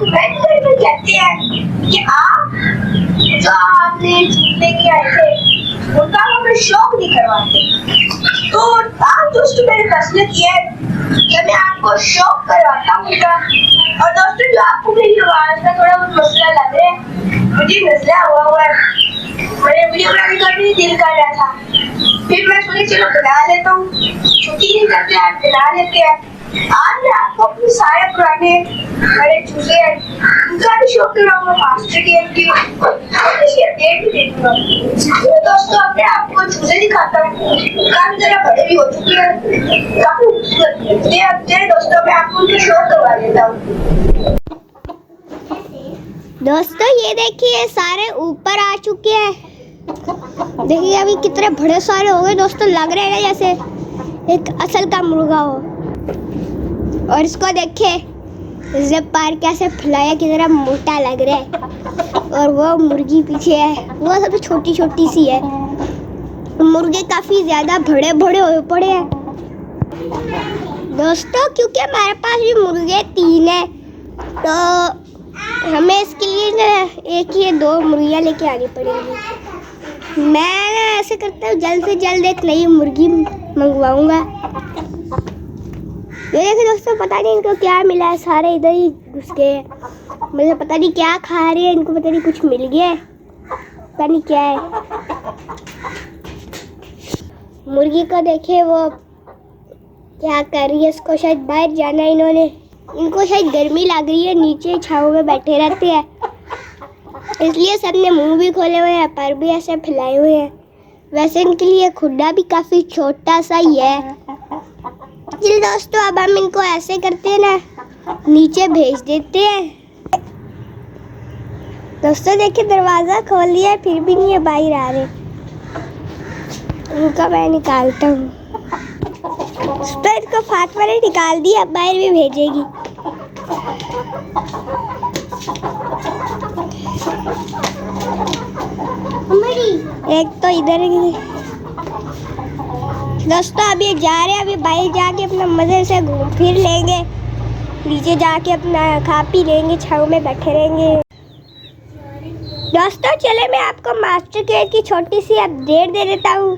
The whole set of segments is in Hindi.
कमेंट करके कहते हैं कि आप जो आपने जीतने के आए थे उनका हमें शौक नहीं करवाते। तो आप दोस्तों मेरे फैसले किए कि मैं आपको शौक करवाता हूँ उनका। और दोस्तों जो आपको मेरी आवाज का थोड़ा बहुत मसला लग रहा है, मुझे मसला हुआ है, मेरे वीडियो बनाने का भी दिल कर रहा था, फिर मैं सोची चलो बना लेता हूँ, छुट्टी नहीं करते आज बना लेते हैं। आज मैं आपको अपने सारे पुराने बड़े चूजे हैं उनका भी शौक कराऊंगा, मास्टर गेम की अपडेट भी दे दूंगा। तो दोस्तों अपने आपको चूजे दिखाता हूँ, काफी जरा बड़े भी हो चुके हैं, काफी खूबसूरत है। दोस्तों मैं आपको उनके शौक करवा देता हूँ। दोस्तों ये देखिए सारे ऊपर आ चुके हैं। देखिए अभी कितने बड़े सारे हो गए दोस्तों, लग रहे हैं जैसे एक असल का मुर्गा हो। और इसको देखिए जब पार कैसे फैलाया, कितना मोटा लग रहा है। और वो मुर्गी पीछे है, वो सबसे छोटी छोटी सी है। मुर्गे काफी ज्यादा बड़े बड़े हो पड़े हैं दोस्तों, क्योंकि हमारे पास भी मुर्गे 3 है, तो हमें इसके लिए ना एक या 2 मुर्गियाँ लेके आनी पड़ेंगी। मैं ऐसे करता हूँ जल्द से जल्द एक नई मुर्गी मंगवाऊंगा। ये देखिए दोस्तों, पता नहीं इनको क्या मिला है, सारे इधर ही घुस गए हैं। मुझे पता नहीं क्या खा रहे हैं, इनको पता नहीं कुछ मिल गया है, पता नहीं क्या है। मुर्गी को देखिए वो क्या कर रही है, इसको शायद बाहर जाना है इन्होंने, इनको शायद गर्मी लग रही है, नीचे छाँव में बैठे रहते हैं, इसलिए सबने मुंह भी खोले हुए हैं, पर भी ऐसे फैलाए हुए हैं। वैसे इनके लिए खुड्डा भी काफी छोटा सा ही है। चलिए दोस्तों अब हम इनको ऐसे करते हैं ना, नीचे भेज देते हैं। दोस्तों देखिए दरवाजा खोल दिया है, फिर भी नहीं है बाहर आ रहे। इनको मैं निकालता हूँ, इसको फाटमा ने निकाल दिया, अब बाहर भी भेजेगी। एक तो इधर दोस्तों अभी जा रहे हैं, अभी बाहर जाके अपना मजे से घूम फिर लेंगे, नीचे जाके अपना खा पी लेंगे, छाँव में बैठे रहेंगे। दोस्तों चले मैं आपको मास्टर केज की छोटी सी अपडेट दे देता हूँ,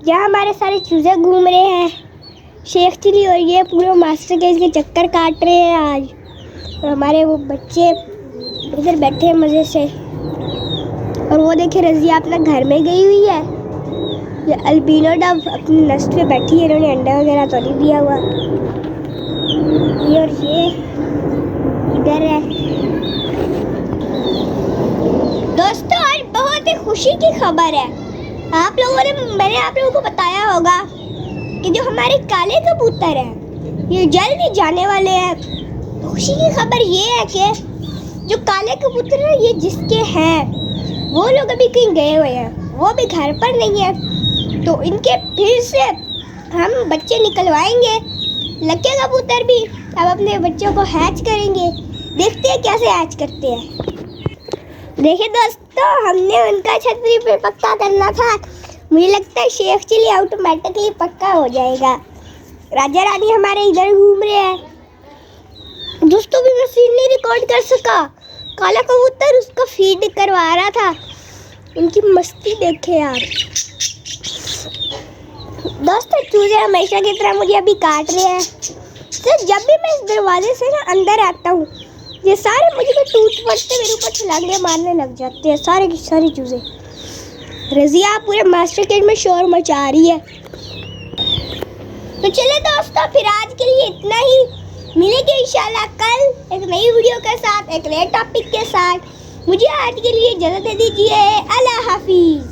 जहाँ हमारे सारे चूजे घूम रहे हैं, शेख चिली और ये पूरे मास्टर केज के चक्कर काट रहे हैं आज। और हमारे वो बच्चे इधर बैठे हैं मज़े से। और वो देखिए रजिया अपना घर में गई हुई है, ये अल्बिनो डव अपने नेस्ट पे बैठी है, इन्होंने अंडा वगैरह तो नहीं दिया हुआ। ये और ये इधर है। दोस्तों आज बहुत ही खुशी की खबर है, आप लोगों ने, मैंने आप लोगों को बताया होगा कि जो हमारे काले कबूतर हैं ये जल्द ही जाने वाले हैं। खुशी की खबर ये है कि जो काले कबूतर हैं ये जिसके हैं वो लोग अभी कहीं गए हुए हैं, वो भी घर पर नहीं है, तो इनके फिर से हम बच्चे निकलवाएंगे। लक्के कबूतर भी अब अपने बच्चों को हैच करेंगे, देखते हैं कैसे हैच करते हैं। देखिए दोस्तों हमने उनका छतरी पे पक्का करना था, मुझे लगता है शेख चिली ऑटोमेटिकली पक्का हो जाएगा। राजा रानी हमारे इधर घूम रहे हैं। दोस्तों भी मैं सीन नहीं रिकॉर्ड कर सका, काला कबूतर उसका फीड करवा रहा था, इनकी मस्ती देखे यार। दोस्तों चूजे हमेशा की तरह मुझे अभी काट रहे हैं, तो जब भी मैं इस दरवाजे से ना अंदर आता हूँ ये सारे मुझे तो टूट पड़ते मेरे ऊपर छलांगे मारने लग जाते हैं, सारे की सारी चूजे। रजिया पूरे मास्टर केज में शोर मचा रही है। तो चले दोस्तों फिर आज के लिए इतना ही, मिलेंगे इंशाल्लाह कल एक नई वीडियो के साथ, एक नए टॉपिक के साथ। मुझे आज के लिए इजाज़त दे दीजिए, अल्लाह हाफिज।